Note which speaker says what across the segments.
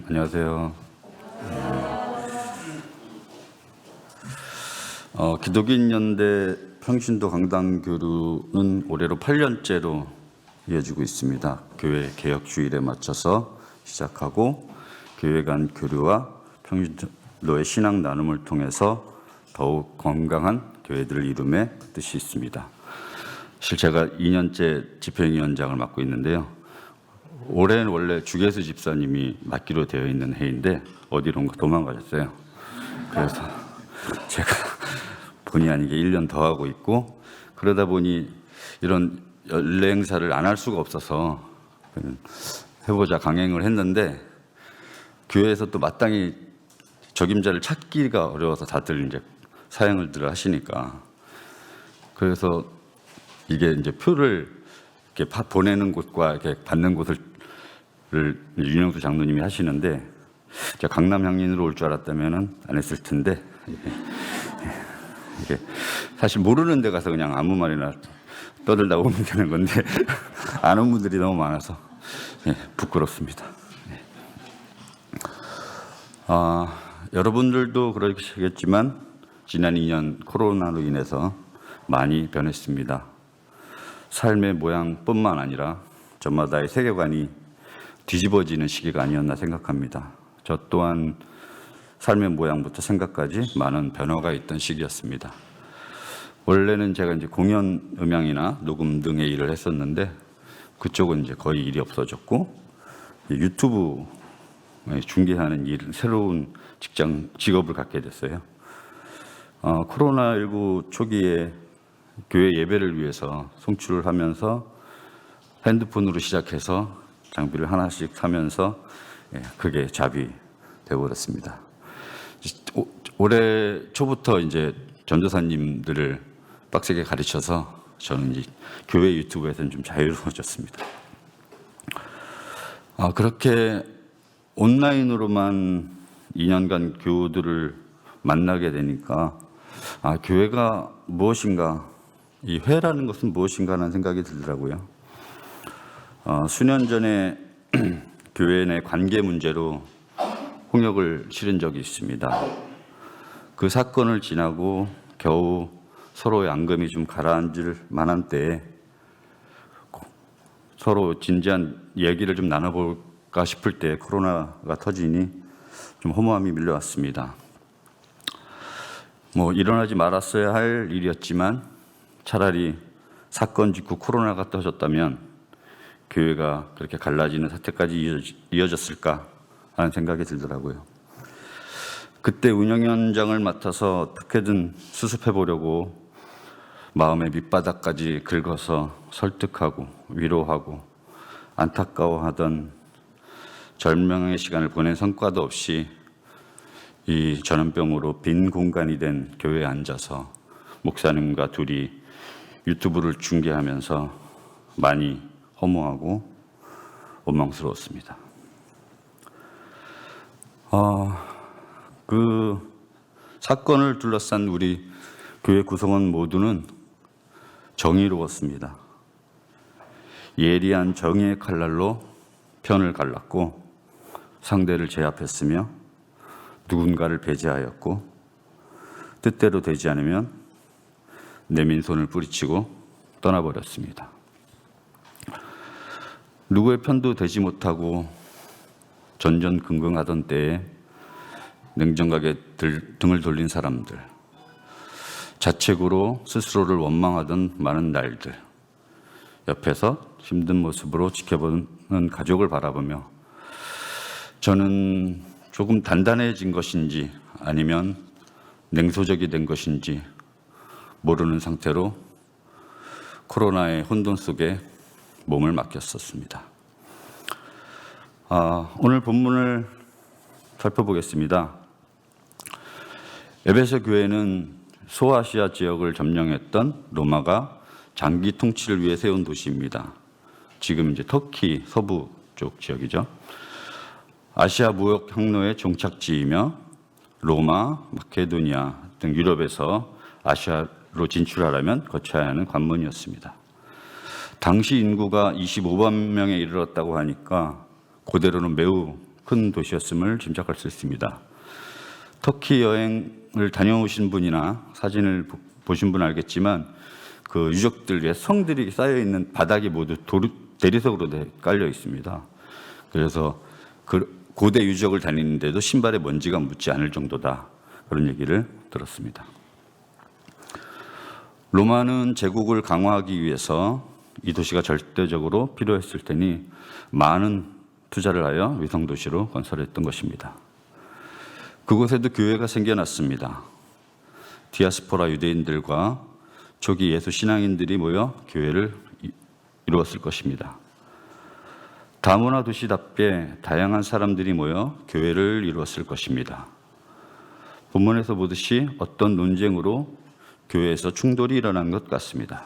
Speaker 1: 안녕하세요. 기독인 연대 평신도 강당교류는 올해로 8년째로 이어지고 있습니다. 교회 개혁 주일에 맞춰서 시작하고 교회 간 교류와 평신도의 신앙 나눔을 통해서 더욱 건강한 교회들을 이룸에 뜻이 있습니다. 사실 제가 2년째 집행위원장을 맡고 있는데요. 올해는 원래 주계수 집사님이 맡기로 되어 있는 해인데 어디로 도망가셨어요. 그래서 제가 본의 아니게 1년 더 하고 있고, 그러다 보니 이런 연례 행사를 안 할 수가 없어서 해보자 강행을 했는데, 교회에서 또 마땅히 적임자를 찾기가 어려워서 다들 이제 사양을들 하시니까, 그래서 이게 이제 표를 이렇게 보내는 곳과 이렇게 받는 곳을 윤영수 장로님이 하시는데, 제가 강남 향린으로 올 줄 알았다면 안 했을 텐데, 이게 사실 모르는 데 가서 그냥 아무 말이나 떠들다 오면 되는 건데 아는 분들이 너무 많아서 부끄럽습니다. 여러분들도 그러시겠지만 지난 2년 코로나로 인해서 많이 변했습니다. 삶의 모양뿐만 아니라 저마다의 세계관이 뒤집어지는 시기가 아니었나 생각합니다. 저 또한 삶의 모양부터 생각까지 많은 변화가 있던 시기였습니다. 원래는 제가 이제 공연 음향이나 녹음 등의 일을 했었는데 그쪽은 이제 거의 일이 없어졌고, 유튜브 중계하는 새로운 직업을 갖게 됐어요. 코로나19 초기에 교회 예배를 위해서 송출을 하면서 핸드폰으로 시작해서 장비를 하나씩 사면서 그게 잡이 되어버렸습니다. 올해 초부터 이제 전도사님들을 빡세게 가르쳐서 저는 이제 교회 유튜브에서는 좀 자유로워졌습니다. 그렇게 온라인으로만 2년간 교우들을 만나게 되니까 교회가 무엇인가, 이 회라는 것은 무엇인가 하는 생각이 들더라고요. 수년 전에 교회 내 관계 문제로 홍역을 치른 적이 있습니다. 그 사건을 지나고 겨우 서로의 앙금이 좀 가라앉을 만한 때에 서로 진지한 얘기를 좀 나눠볼까 싶을 때 코로나가 터지니 좀 허무함이 밀려왔습니다. 일어나지 말았어야 할 일이었지만 차라리 사건 직후 코로나가 터졌다면 교회가 그렇게 갈라지는 사태까지 이어졌을까 하는 생각이 들더라고요. 그때 운영위원장을 맡아서 어떻게든 수습해보려고 마음의 밑바닥까지 긁어서 설득하고 위로하고 안타까워하던 절명의 시간을 보낸 성과도 없이 이 전염병으로 빈 공간이 된 교회에 앉아서 목사님과 둘이 유튜브를 중계하면서 많이 허무하고 원망스러웠습니다. 그 사건을 둘러싼 우리 교회 구성원 모두는 정의로웠습니다. 예리한 정의의 칼날로 편을 갈랐고 상대를 제압했으며 누군가를 배제하였고 뜻대로 되지 않으면 내민 손을 뿌리치고 떠나버렸습니다. 누구의 편도 되지 못하고 전전긍긍하던 때에 냉정하게 등을 돌린 사람들, 자책으로 스스로를 원망하던 많은 날들, 옆에서 힘든 모습으로 지켜보는 가족을 바라보며 저는 조금 단단해진 것인지 아니면 냉소적이 된 것인지 모르는 상태로 코로나의 혼돈 속에 몸을 맡겼었습니다. 오늘 본문을 살펴보겠습니다. 에베소 교회는 소아시아 지역을 점령했던 로마가 장기 통치를 위해 세운 도시입니다. 지금 이제 터키 서부 쪽 지역이죠. 아시아 무역 항로의 종착지이며 로마, 마케도니아 등 유럽에서 아시아로 진출하려면 거쳐야 하는 관문이었습니다. 당시 인구가 25만 명에 이르렀다고 하니까 그대로는 매우 큰 도시였음을 짐작할 수 있습니다. 터키 여행을 다녀오신 분이나 사진을 보신 분은 알겠지만 그 유적들의 성들이 쌓여 있는 바닥이 모두 대리석으로 깔려 있습니다. 그래서 그 고대 유적을 다니는데도 신발에 먼지가 묻지 않을 정도다, 그런 얘기를 들었습니다. 로마는 제국을 강화하기 위해서 이 도시가 절대적으로 필요했을 테니 많은 투자를 하여 위성도시로 건설했던 것입니다. 그곳에도 교회가 생겨났습니다. 디아스포라 유대인들과 초기 예수 신앙인들이 모여 교회를 이루었을 것입니다. 다문화 도시답게 다양한 사람들이 모여 교회를 이루었을 것입니다. 본문에서 보듯이 어떤 논쟁으로 교회에서 충돌이 일어난 것 같습니다.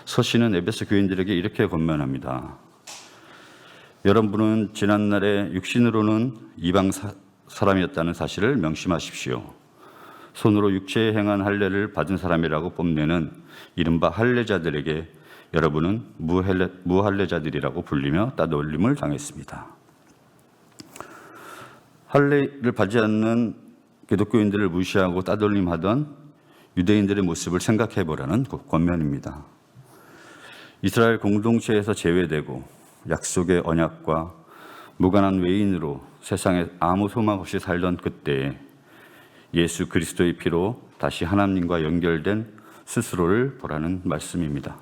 Speaker 1: 서신은 에베소 교인들에게 이렇게 권면합니다. 여러분은 지난날에 육신으로는 이방 사람이었다는 사실을 명심하십시오. 손으로 육체에 행한 할례를 받은 사람이라고 뽐내는 이른바 할례자들에게 여러분은 무할례자들이라고 불리며 따돌림을 당했습니다. 할례를 받지 않는 기독교인들을 무시하고 따돌림하던 유대인들의 모습을 생각해 보라는 권면입니다. 이스라엘 공동체에서 제외되고 약속의 언약과 무관한 외인으로 세상에 아무 소망 없이 살던 그때에 예수 그리스도의 피로 다시 하나님과 연결된 스스로를 보라는 말씀입니다.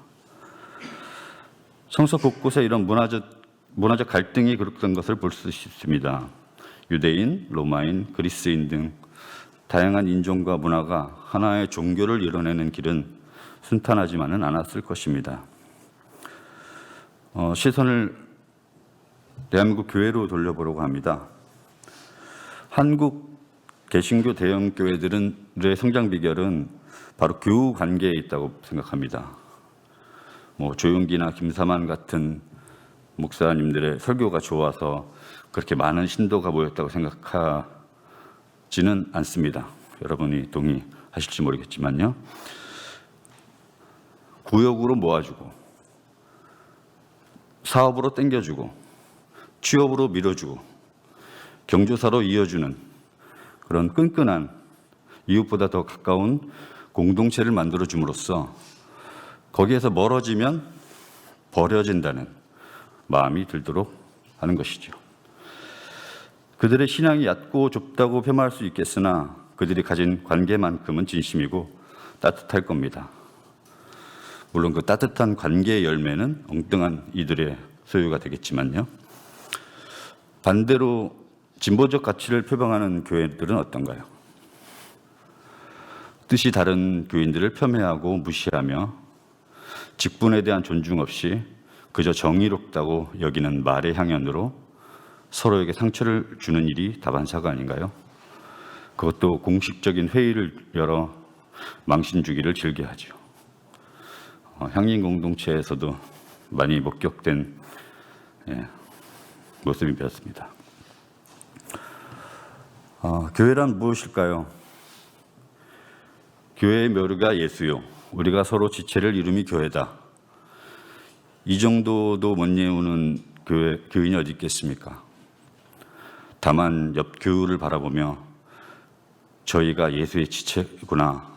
Speaker 1: 성서 곳곳에 이런 문화적 갈등이 그렇던 것을 볼 수 있습니다. 유대인, 로마인, 그리스인 등 다양한 인종과 문화가 하나의 종교를 이뤄내는 길은 순탄하지만은 않았을 것입니다. 시선을 대한민국 교회로 돌려보려고 합니다. 한국 개신교 대형 교회들의 성장 비결은 바로 교우 관계에 있다고 생각합니다. 조용기나 김사만 같은 목사님들의 설교가 좋아서 그렇게 많은 신도가 모였다고 생각하지는 않습니다. 여러분이 동의하실지 모르겠지만요. 구역으로 모아주고 사업으로 땡겨주고 취업으로 밀어주고 경조사로 이어주는 그런 끈끈한 이웃보다 더 가까운 공동체를 만들어줌으로써 거기에서 멀어지면 버려진다는 마음이 들도록 하는 것이죠. 그들의 신앙이 얕고 좁다고 폄하할 수 있겠으나 그들이 가진 관계만큼은 진심이고 따뜻할 겁니다. 물론 그 따뜻한 관계의 열매는 엉뚱한 이들의 소유가 되겠지만요. 반대로 진보적 가치를 표방하는 교회들은 어떤가요? 뜻이 다른 교인들을 폄훼하고 무시하며 직분에 대한 존중 없이 그저 정의롭다고 여기는 말의 향연으로 서로에게 상처를 주는 일이 다반사가 아닌가요? 그것도 공식적인 회의를 열어 망신 주기를 즐겨하죠. 향인 공동체에서도 많이 목격된 모습이 되었습니다. 교회란 무엇일까요? 교회의 묘류가 예수요, 우리가 서로 지체를 이룸이 교회다. 이 정도도 못 외우는 교인이 어디 있겠습니까? 다만 옆 교우를 바라보며 저희가 예수의 지체구나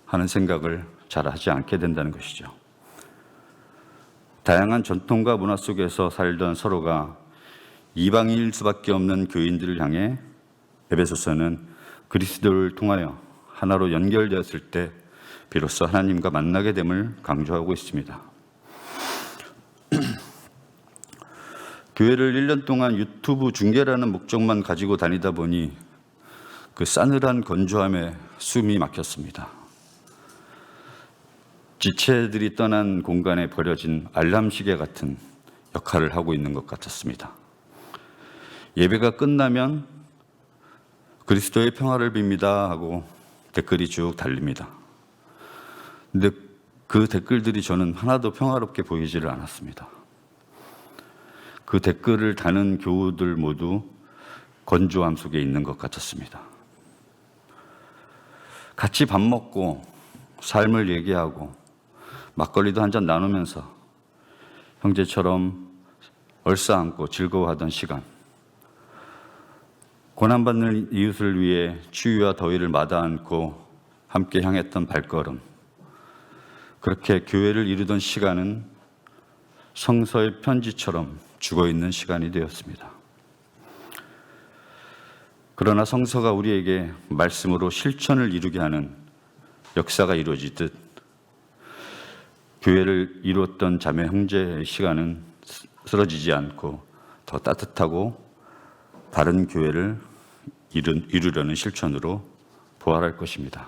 Speaker 1: 하는 생각을 잘 하지 않게 된다는 것이죠. 다양한 전통과 문화 속에서 살던 서로가 이방인일 수밖에 없는 교인들을 향해 에베소서는 그리스도를 통하여 하나로 연결되었을 때 비로소 하나님과 만나게 됨을 강조하고 있습니다. 교회를 1년 동안 유튜브 중계라는 목적만 가지고 다니다 보니 그 싸늘한 건조함에 숨이 막혔습니다. 지체들이 떠난 공간에 버려진 알람시계 같은 역할을 하고 있는 것 같았습니다. 예배가 끝나면 그리스도의 평화를 빕니다 하고 댓글이 쭉 달립니다. 근데 그 댓글들이 저는 하나도 평화롭게 보이지를 않았습니다. 그 댓글을 다는 교우들 모두 건조함 속에 있는 것 같았습니다. 같이 밥 먹고 삶을 얘기하고 막걸리도 한잔 나누면서 형제처럼 얼싸안고 즐거워하던 시간, 고난받는 이웃을 위해 추위와 더위를 마다 않고 함께 향했던 발걸음, 그렇게 교회를 이루던 시간은 성서의 편지처럼 죽어있는 시간이 되었습니다. 그러나 성서가 우리에게 말씀으로 실천을 이루게 하는 역사가 이루어지듯 교회를 이루었던 자매 형제의 시간은 쓰러지지 않고 더 따뜻하고 바른 교회를 이루려는 실천으로 부활할 것입니다.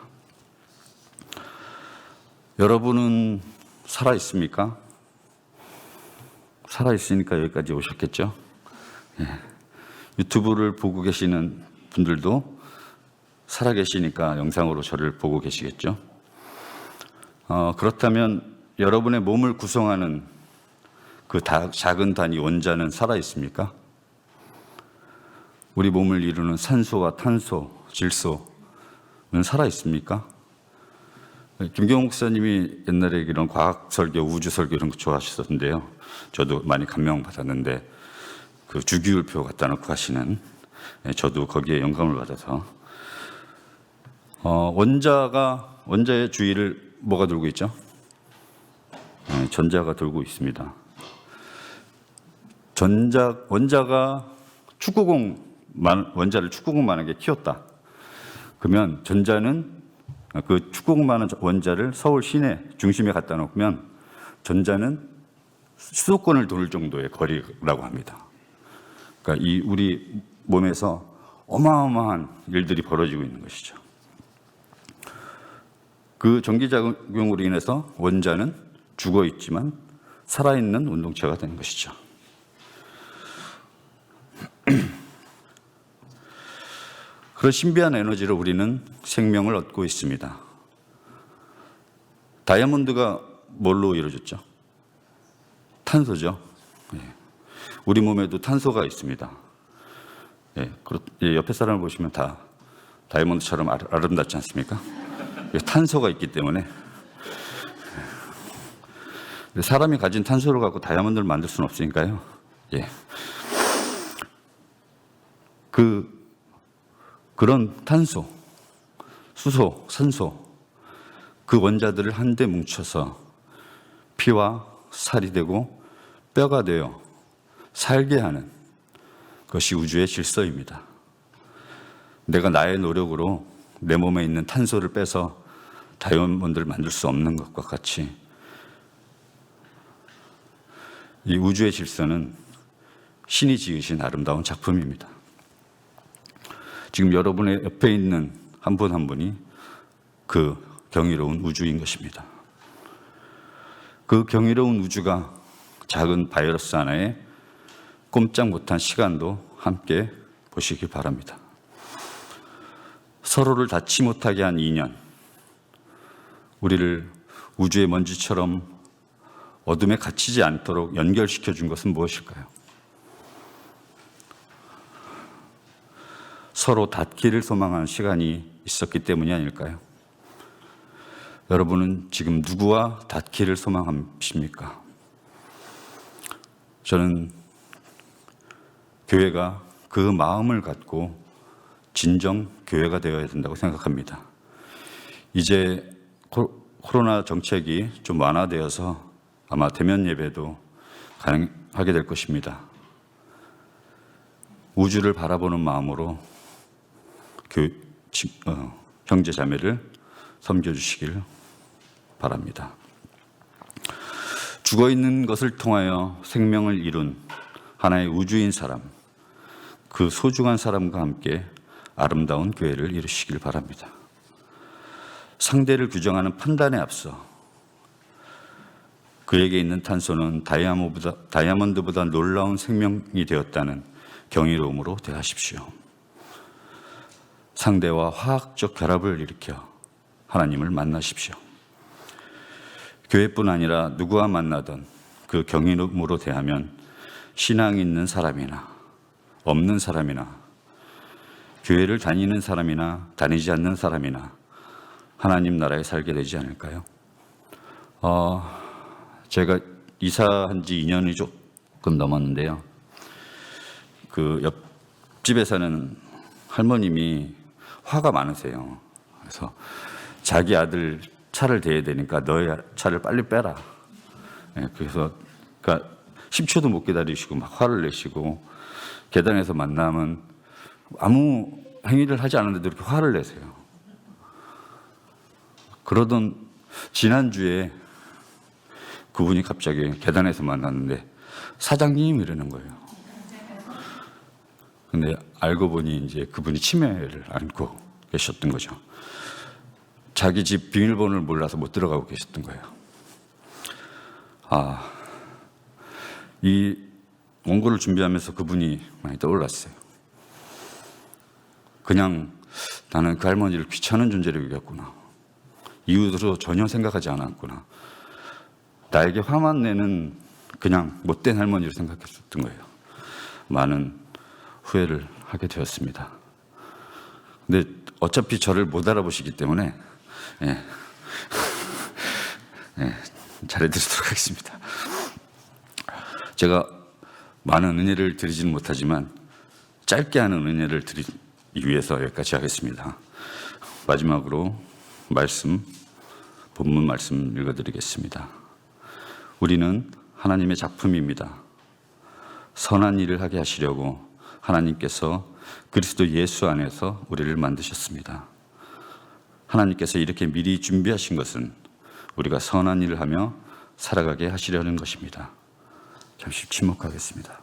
Speaker 1: 여러분은 살아 있습니까? 살아 있으니까 여기까지 오셨겠죠? 예. 유튜브를 보고 계시는 분들도 살아 계시니까 영상으로 저를 보고 계시겠죠? 그렇다면 여러분의 몸을 구성하는 그 작은 단위 원자는 살아 있습니까? 우리 몸을 이루는 산소와 탄소, 질소는 살아 있습니까? 김경호 목사님이 옛날에 이런 과학 설교, 우주 설교 이런 거 좋아하셨었는데요. 저도 많이 감명받았는데 그 주기율표 갖다 놓고 하시는, 저도 거기에 영감을 받아서 원자의 주위를 뭐가 돌고 있죠? 전자가 돌고 있습니다. 원자가 원자를 축구공만하게 키웠다. 그러면 전자는 그 축구공만한 원자를 서울 시내 중심에 갖다 놓으면 전자는 수도권을 돌 정도의 거리라고 합니다. 그러니까 이 우리 몸에서 어마어마한 일들이 벌어지고 있는 것이죠. 그 전기작용으로 인해서 원자는 죽어 있지만 살아있는 운동체가 되는 것이죠. 그런 신비한 에너지로 우리는 생명을 얻고 있습니다. 다이아몬드가 뭘로 이루어졌죠? 탄소죠. 우리 몸에도 탄소가 있습니다. 옆에 사람을 보시면 다 다이아몬드처럼 아름답지 않습니까? 탄소가 있기 때문에. 사람이 가진 탄소를 갖고 다이아몬드를 만들 수는 없으니까요. 그런 탄소, 수소, 산소, 그 원자들을 한데 뭉쳐서 피와 살이 되고 뼈가 되어 살게 하는 것이 우주의 질서입니다. 내가 나의 노력으로 내 몸에 있는 탄소를 빼서 다이아몬드를 만들 수 없는 것과 같이 이 우주의 질서는 신이 지으신 아름다운 작품입니다. 지금 여러분의 옆에 있는 한 분 한 분이 그 경이로운 우주인 것입니다. 그 경이로운 우주가 작은 바이러스 하나에 꼼짝 못한 시간도 함께 보시기 바랍니다. 서로를 닿지 못하게 한 인연, 우리를 우주의 먼지처럼 어둠에 갇히지 않도록 연결시켜 준 것은 무엇일까요? 서로 닿기를 소망하는 시간이 있었기 때문이 아닐까요? 여러분은 지금 누구와 닿기를 소망하십니까? 저는 교회가 그 마음을 갖고 진정 교회가 되어야 된다고 생각합니다. 이제 코로나 정책이 좀 완화되어서 아마 대면 예배도 가능하게 될 것입니다. 우주를 바라보는 마음으로 형제 자매를 섬겨주시길 바랍니다. 죽어있는 것을 통하여 생명을 이룬 하나의 우주인 사람, 그 소중한 사람과 함께 아름다운 교회를 이루시길 바랍니다. 상대를 규정하는 판단에 앞서 그에게 있는 탄소는 다이아몬드보다 놀라운 생명이 되었다는 경이로움으로 대하십시오. 상대와 화학적 결합을 일으켜 하나님을 만나십시오. 교회뿐 아니라 누구와 만나든 그 경이로움으로 대하면 신앙이 있는 사람이나 없는 사람이나 교회를 다니는 사람이나 다니지 않는 사람이나 하나님 나라에 살게 되지 않을까요? 제가 이사한 지 2년이 조금 넘었는데요. 그 옆집에 사는 할머님이 화가 많으세요. 그래서 자기 아들 차를 대야 되니까 너의 차를 빨리 빼라. 그래서 그러니까 10초도 못 기다리시고 막 화를 내시고 계단에서 만나면 아무 행위를 하지 않았는데도 이렇게 화를 내세요. 그러던 지난주에 그분이 갑자기 계단에서 만났는데 사장님 이러는 거예요. 근데 알고 보니 이제 그분이 치매를 앓고 계셨던 거죠. 자기 집 비밀번호를 몰라서 못 들어가고 계셨던 거예요. 이 원고를 준비하면서 그분이 많이 떠올랐어요. 그냥 나는 그 할머니를 귀찮은 존재로 여겼구나. 이웃으로 전혀 생각하지 않았구나. 나에게 화만 내는 그냥 못된 할머니로 생각했었던 거예요. 많은 후회를 하게 되었습니다. 근데 어차피 저를 못 알아보시기 때문에 잘해드리도록 하겠습니다. 제가 많은 은혜를 드리지는 못하지만 짧게 하는 은혜를 드리기 위해서 여기까지 하겠습니다. 마지막으로 본문 말씀 읽어드리겠습니다. 우리는 하나님의 작품입니다. 선한 일을 하게 하시려고 하나님께서 그리스도 예수 안에서 우리를 만드셨습니다. 하나님께서 이렇게 미리 준비하신 것은 우리가 선한 일을 하며 살아가게 하시려는 것입니다. 잠시 침묵하겠습니다.